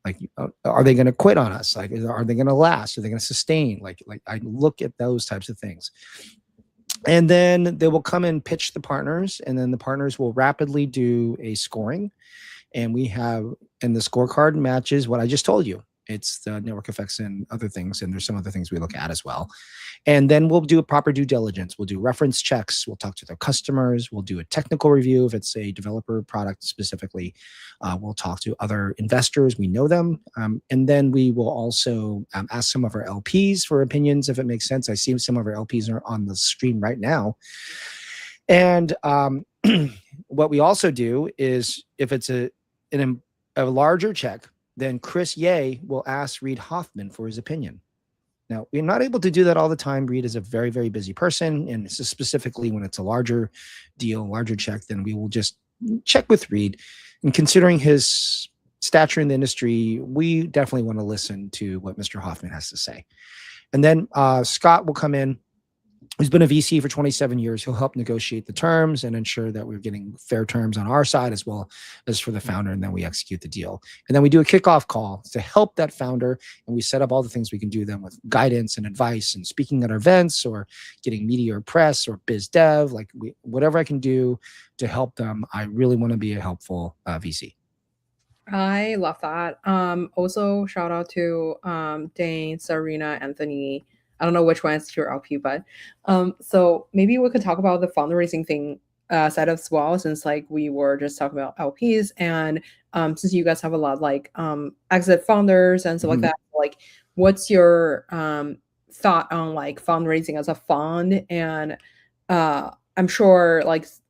Like, are they going to quit on us? Like, are they going to last? Are they going to sustain? Like I look at those types of things. And then they will come and pitch the partners, and then the partners will rapidly do a scoring. And the scorecard matches what I just told you. It's the network effects and other things. And there's some other things we look at as well. And then we'll do a proper due diligence. We'll do reference checks. We'll talk to their customers. We'll do a technical review if it's a developer product specifically. We'll talk to other investors. We know them. And then we will also ask some of our LPs for opinions if it makes sense. I see some of our LPs are on the screen right now. And what we also do is, if it's a larger check, then Chris Ye will ask Reid Hoffman for his opinion. Now, we're not able to do that all the time. Reid is a very, very busy person. And specifically when it's a larger deal, larger check, then we will just check with Reid. And considering his stature in the industry, we definitely want to listen to what Mr. Hoffman has to say. And then Scott will come in. He's been a VC for 27 years. He'll help negotiate the terms and ensure that we're getting fair terms on our side as well as for the founder. And then we execute the deal. And then we do a kickoff call to help that founder. And we set up all the things we can do them with guidance and advice and speaking at our events or getting media or press or biz dev, whatever I can do to help them. I really want to be a helpful VC. I love that. Also, shout out to Dane, Serena, Anthony. I don't know which one is your LP, but so maybe we could talk about the fundraising thing side as well, since we were just talking about LPs, and since you guys have a lot exit founders and stuff like that, what's your thought on fundraising as a fund? And I'm sure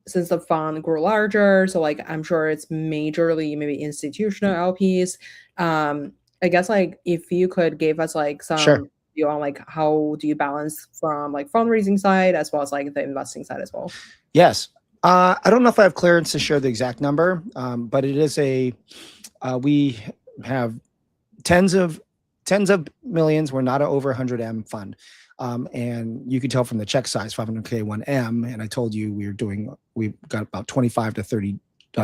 since the fund grew larger, so I'm sure it's majorly maybe institutional LPs. I guess if you could give us some Sure. on how do you balance from fundraising side as well as the investing side as well? Yes. I don't know if I have clearance to share the exact number, but it is we have tens of millions. We're not an over 100 M fund. And you can tell from the check size, 500K 1M. And I told you we've got about 25 to 30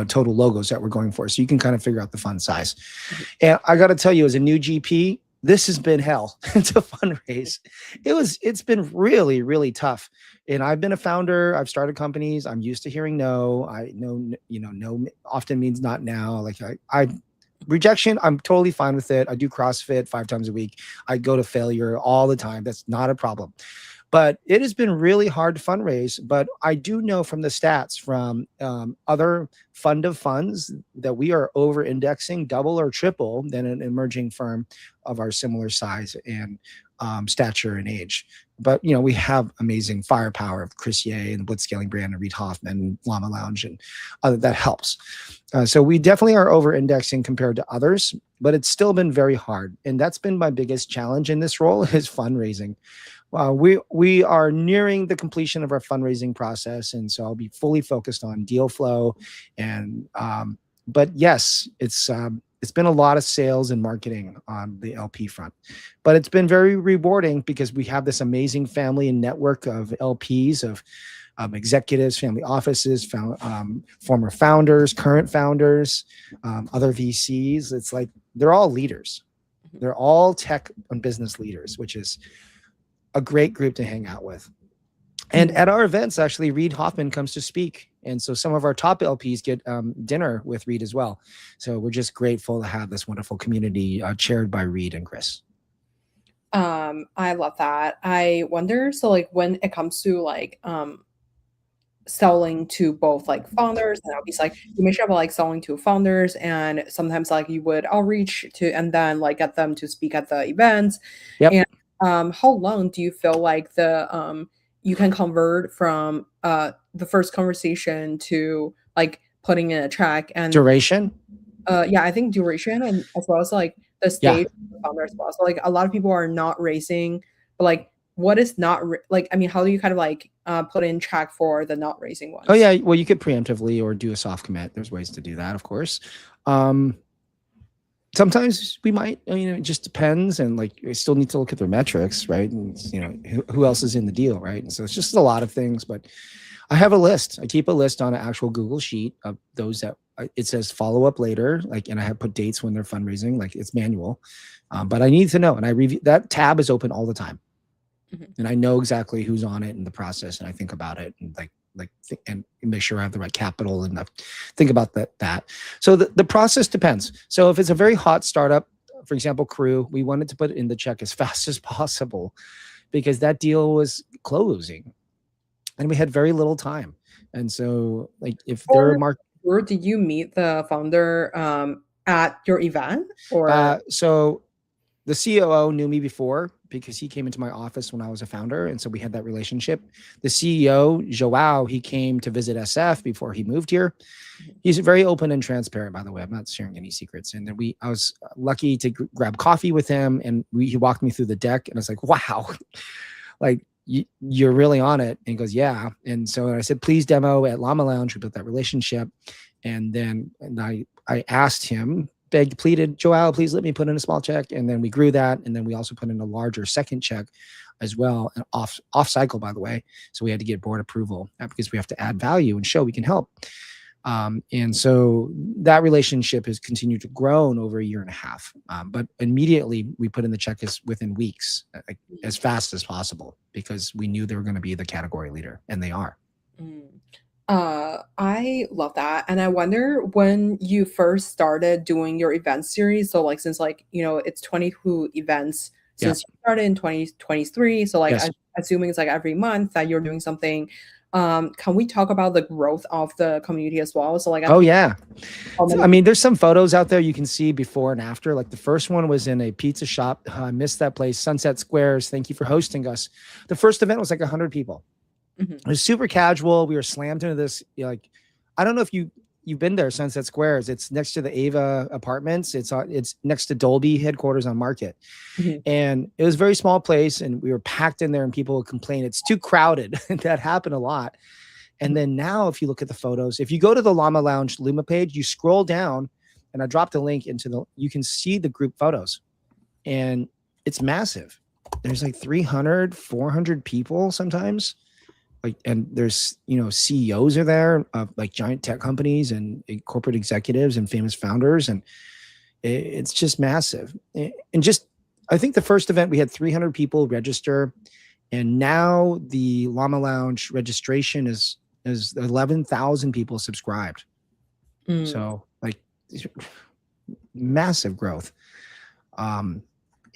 total logos that we're going for. So you can kind of figure out the fund size. And I got to tell you, as a new GP, this has been hell to fundraise. It's been really, really tough. And I've been a founder. I've started companies. I'm used to hearing no. I know, no often means not now. Rejection, I'm totally fine with it. I do CrossFit 5 times a week. I go to failure all the time. That's not a problem. But it has been really hard to fundraise. But I do know from the stats from other fund of funds that we are over indexing double or triple than an emerging firm of our similar size and stature and age. But, we have amazing firepower of Chris Ye and the Blitzscaling brand and Reid Hoffman and Llama Lounge, and that helps. So we definitely are over indexing compared to others, but it's still been very hard. And that's been my biggest challenge in this role is fundraising. We are nearing the completion of our fundraising process, and so I'll be fully focused on deal flow. And but yes, it's been a lot of sales and marketing on the LP front, but it's been very rewarding because we have this amazing family and network of LPs, of executives, family offices, former founders, current founders, other VCs. It's they're all leaders. They're all tech and business leaders, which is a great group to hang out with. And at our events, actually, Reid Hoffman comes to speak. And so some of our top LPs get dinner with Reid as well. So we're just grateful to have this wonderful community chaired by Reid and Chris. I love that. I wonder, so when it comes to selling to both founders and LPs, you mentioned about selling to founders, and sometimes you would outreach to and then get them to speak at the events. Yep. And how long do you feel you can convert from the first conversation to putting in a check? And duration? Yeah, I think duration, and as well as the Yeah. stage of the founder as well. So like a lot of people are not raising, but like what is not like, I mean, how do you kind of like put in track for the not raising ones? Oh yeah, well you could preemptively or do a soft commit. There's ways to do that, of course. Sometimes we might, it just depends, and like we still need to look at their metrics, right? And who else is in the deal, right? And so it's just a lot of things, but I have a list. I keep a list on an actual Google sheet of those that it says follow up later, like, and I have put dates when they're fundraising, like it's manual, but I need to know, and I review that tab is open all the time, and I know exactly who's on it in the process, and I think about it and and make sure I have the right capital and think about that. So the process depends. So if it's a very hot startup, for example, Crew, we wanted to put it in the check as fast as possible because that deal was closing and we had very little time. And so like if they're or did you meet the founder at your event or? So the COO knew me before because he came into my office when I was a founder. And so we had that relationship. The CEO, Joao, he came to visit SF before he moved here. He's very open and transparent, by the way. I'm not sharing any secrets. And then I was lucky to grab coffee with him, and he walked me through the deck, and I was like, wow, like you're really on it. And he goes, yeah. And so I said, please demo at Llama Lounge. We built that relationship. And then I asked him, begged, pleaded, Joao, please let me put in a small check. And then we grew that. And then we also put in a larger second check as well, and off cycle, by the way. So we had to get board approval because we have to add value and show we can help. And so that relationship has continued to grow over 1.5 years. But immediately we put in the check within weeks, as fast as possible, because we knew they were going to be the category leader, and they are. I love that. And I wonder when you first started doing your event series. So like, since like, it's 22 events since you started in 2023. So like, Yes. I'm assuming it's like every month that you're doing something. Can we talk about the growth of the community as well? So like, oh yeah. I mean, there's some photos out there you can see before and after. Like the first one was in a pizza shop. I missed that place. Sunset Squares. Thank you for hosting us. The first event was like 100 people. It was super casual. We were slammed into this, like, I don't know if you've been there, Sunset Squares. It's next to the Ava apartments. It's next to Dolby headquarters on Market. And it was a very small place, and we were packed in there, and people would complain it's too crowded. That happened a lot. And then now, if you look at the photos, if you go to the Llama Lounge Luma page, you scroll down, and I dropped a link you can see the group photos, and it's massive. There's like 300, 400 people sometimes. And there's, CEOs are there of like giant tech companies and corporate executives and famous founders. And it's just massive. And I think the first event we had 300 people register, and now the Llama Lounge registration is 11,000 people subscribed. So like massive growth.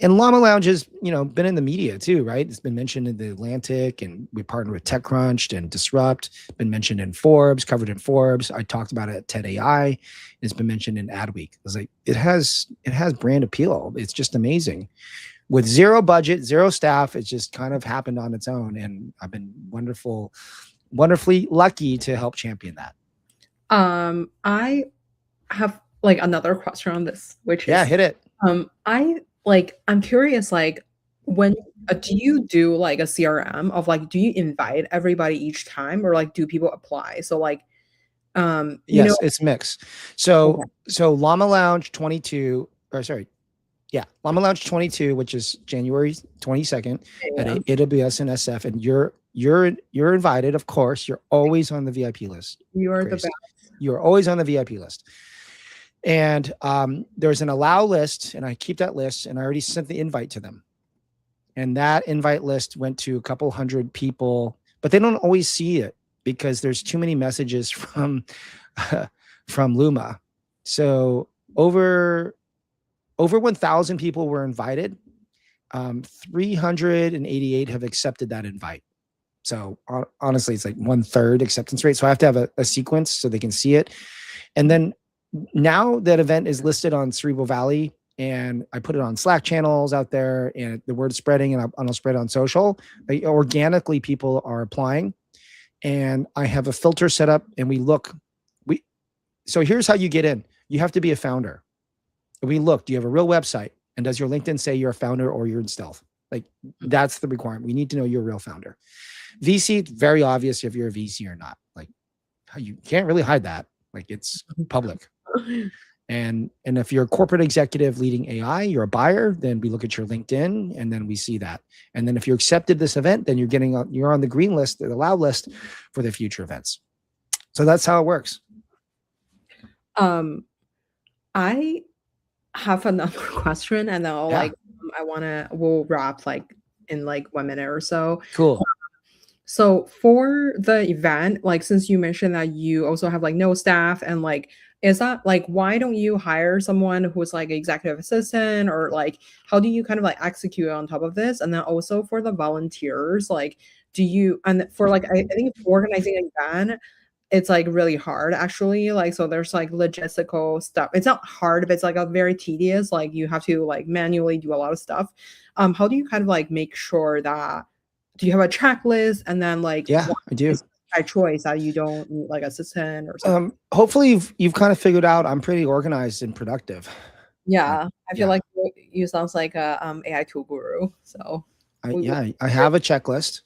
And Llama Lounge has, been in the media too, right? It's been mentioned in the Atlantic, and we partnered with TechCrunch and Disrupt. Been mentioned in Forbes, covered in Forbes. I talked about it at TED AI. It's been mentioned in Adweek. It's like it has brand appeal. It's just amazing. With zero budget, zero staff, it just kind of happened on its own, and I've been wonderfully lucky to help champion that. I have like another question on this, which is hit it. I'm curious, like, when do you do like a CRM of like, do you invite everybody each time, or like do people apply? So like, yes, it's mixed. So Llama Lounge 22, or sorry, Llama Lounge 22, which is January 22nd at AWS and SF, and you're invited, of course. You're always on the VIP list. You are the best. You're always on the VIP list. And there's an allow list, and I keep that list, and I already sent the invite to them. And that invite list went to a couple hundred people, but they don't always see it because there's too many messages from Luma. So over 1,000 people were invited. 388 have accepted that invite. So honestly, it's like 1/3 acceptance rate. So I have to have a sequence so they can see it. And then now that event is listed on Cerebral Valley, and I put it on Slack channels out there, and the word's spreading, and I'll spread it on social. Organically, people are applying, and I have a filter set up, and so here's how you get in. You have to be a founder. We look, do you have a real website? And does your LinkedIn say you're a founder or you're in stealth? Like, that's the requirement. We need to know you're a real founder. VC, it's very obvious if you're a VC or not. Like, you can't really hide that. Like, it's public. And if you're a corporate executive leading AI, you're a buyer, then we look at your LinkedIn and then we see that. And then if you accepted this event, then you're on the green list, the allowed list for the future events. So that's how it works. I have another question, and then we'll wrap like in like 1 minute or so. Cool. So for the event, like since you mentioned that you also have like no staff, and like is that like why don't you hire someone who's like executive assistant, or like how do you kind of like execute on top of this? And then also for the volunteers, like do you, and for like I think organizing an event, it's like really hard actually, like so there's like logistical stuff. It's not hard, but it's like a very tedious, like you have to like manually do a lot of stuff. How do you kind of like make sure that, do you have a checklist, and then like Yeah, I do. by choice that you don't need like assistant or something? Hopefully you've kind of figured out I'm pretty organized and productive. Yeah, I feel like you sounds like a AI tool guru. So I have a checklist.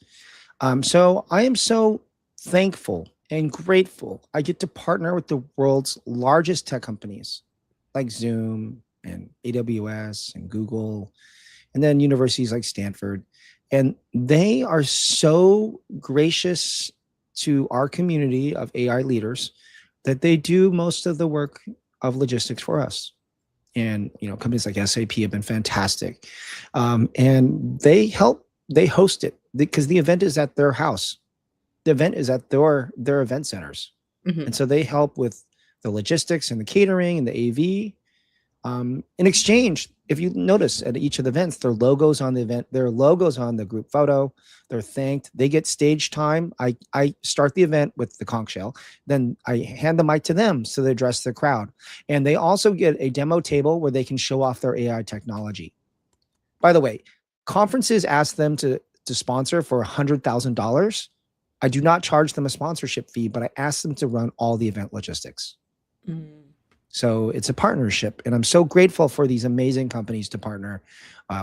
So I am so thankful and grateful I get to partner with the world's largest tech companies like Zoom and AWS and Google, and then universities like Stanford. And they are so gracious to our community of AI leaders that they do most of the work of logistics for us. And, companies like SAP have been fantastic. And they host it because the event is at their house. The event is at their event centers. Mm-hmm. And so they help with the logistics and the catering and the AV. In exchange, if you notice at each of the events, their logos on the event, their logos on the group photo, they're thanked. They get stage time. I start the event with the conch shell. Then I hand the mic to them so they address the crowd. And they also get a demo table where they can show off their AI technology. By the way, conferences ask them to sponsor for $100,000. I do not charge them a sponsorship fee, but I ask them to run all the event logistics. Mm. So it's a partnership, and I'm so grateful for these amazing companies to partner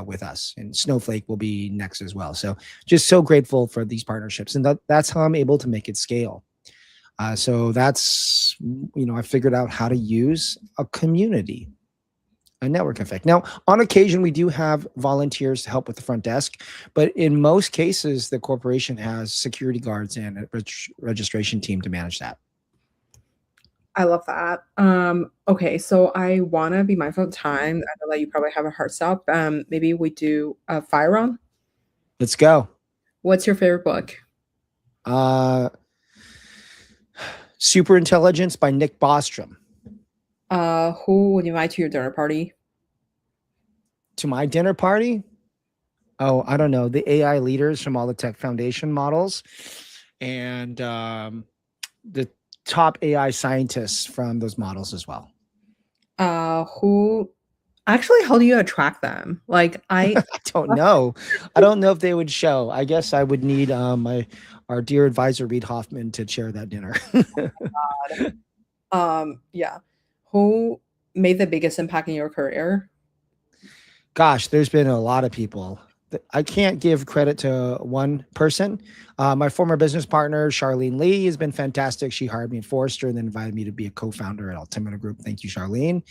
with us. And Snowflake will be next as well. So just so grateful for these partnerships, and that's how I'm able to make it scale. So that's, I figured out how to use a community, a network effect. Now, on occasion, we do have volunteers to help with the front desk, but in most cases, the corporation has security guards and a registration team to manage that. I love that. Okay, so I want to be mindful of time. I know that you probably have a hard stop. Maybe we do a fire round. Let's go. What's your favorite book? Super Intelligence by Nick Bostrom. Who would you invite to your dinner party? To my dinner party? Oh, I don't know. The AI leaders from all the tech foundation models, and the top AI scientists from those models as well. How do you attract them? Like I don't know. I don't know if they would show. I guess I would need our dear advisor Reid Hoffman to chair that dinner. Yeah. Who made the biggest impact in your career? Gosh, there's been a lot of people. I can't give credit to one person. My former business partner, Charlene Lee, has been fantastic. She hired me at Forrester and then invited me to be a co-founder at Altimeter Group. Thank you, Charlene.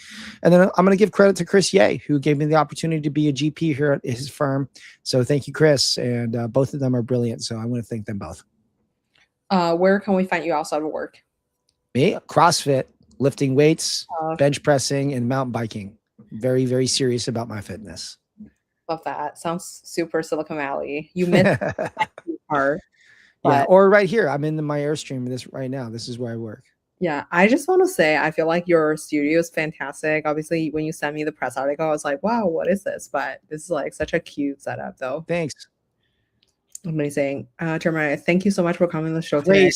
And then I'm going to give credit to Chris Ye, who gave me the opportunity to be a GP here at his firm. So thank you, Chris. And both of them are brilliant. So I want to thank them both. Where can we find you outside of work? Me, CrossFit, lifting weights, bench pressing, and mountain biking. Very, very serious about my fitness. Love that. Sounds super Silicon Valley. You missed part. Yeah, or right here. I'm in my Airstream right now. This is where I work. Yeah, I just want to say I feel like your studio is fantastic. Obviously, when you sent me the press article, I was like, wow, what is this? But this is like such a cute setup though. Thanks. Amazing. Jeremiah, thank you so much for coming on the show today.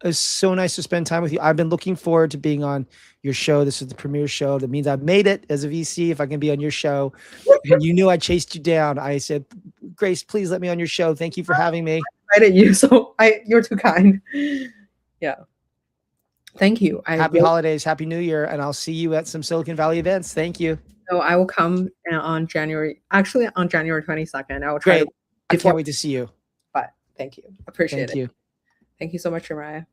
It's so nice to spend time with you. I've been looking forward to being on your show. This is the premiere show. That means I've made it as a VC. If I can be on your show, and you knew I chased you down. I said, Grace, please let me on your show. Thank you for having me. I invited you, so you're too kind. Yeah. Thank you. Happy holidays, happy New Year, and I'll see you at some Silicon Valley events. Thank you. So I will come on January 22nd. I will try Great. to I can't wait to see you. But thank you. Appreciate Thank it. you. Thank you so much, Jeremiah.